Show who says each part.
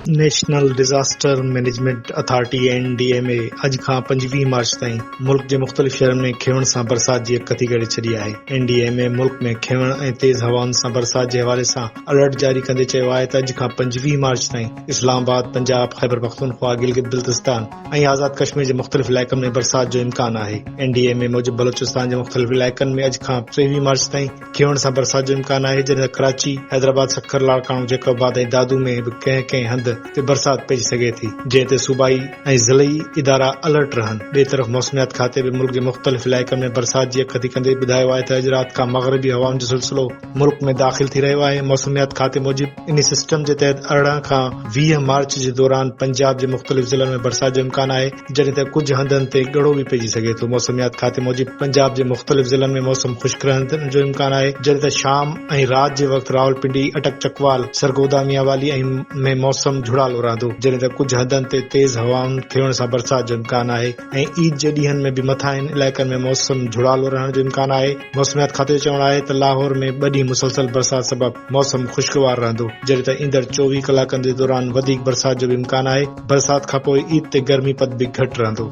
Speaker 1: National disaster management authority (NDMA) अॼु खां 25 मार्च ताईं मुल्क जे मुख़्तलिफ़ शहरनि में खिवण सां बरसात जी यकती करे छॾी आहे। NDMA मुल्क में खिवण ऐं तेज़ हवाउनि सां बरसात जे हवाले सां अलर्ट जारी कंदे चयो आहे त अॼु खां 25 मार्च ताईं इस्लामाबाद, पंजाब, ख़ैबर पख्तूनख्वा, गिलगित बिल्तिस्तान ऐं आज़ाद कश्मीर जे मुख़्तलिफ़ इलाइक़नि में बरसात जो इम्कान आहे। NDMA मूजिबि बलोचिस्तान जे मुख़्तलिफ़ इलाइक़नि में अॼु खां 23 मार्च ताईं खिवण सां बरसात जो इम्कान आहे, जॾहिं कराची, हैदराबाद, सक्खर, लाड़काणो, जैकोबाद ऐं दादू में बि कंहिं कंहिं हंधि ते बरसात पइजी सघे थी, जंहिं ते सूबाई ऐं ज़िलई इदारा अलर्ट रहनि। ॿिए तरफ़ मौसमियात खाते बि मुल्क जे मुख़्तलिफ़ इलाइक़नि में बरसात जी यकती कंदे ॿुधायो आहे त अॼु राति खां मग़रिबी हवाउनि जो सिलसिलो मुल्क में दाख़िल थी रहियो आहे। मौसमियात खाते मूजिबि इन सिस्टम जे तहत 18 खां 20 मार्च जे दौरान पंजाब जे मुख़्तलिफ़ ज़िलनि में बरसात जो इम्कान आहे, जॾहिं त कुझु हंधनि ते ॻड़ो बि पइजी सघे थो। मौसमियात खाते मूजिबि पंजाब जे मुख़्तलिफ़ ज़िलनि में मौसम ख़ुश्क रहण जो इम्कान आहे, जॾहिं त शाम ऐं राति जे वक़्तु रावलपिंडी, अटक चकवाल, सरगोदा, मियांवाली में मौसम झुड़ालो रहंदो, जॾहिं त कुझु हंधनि ते तेज़ हवाउनि खिवण सां बरसात जो इम्कान आहे ऐं ईद जे ॾींहनि में बि मथांनि इलाइक़नि में मौसम झुड़ालो रहण जो इम्कान आहे। मौसमियात खाते जो चवणु आहे त लाहौर में 2 ॾींहं मुसलसल बरसात सबबि मौसम ख़ुशगवार रहंदो, जॾहिं त ईंदड़ 24 कलाकनि जे दौरान वधीक बरसात जो बि इम्कान आहे। बरसात खां पोइ ईद ते गर्मीपद बि घटि रहंदो।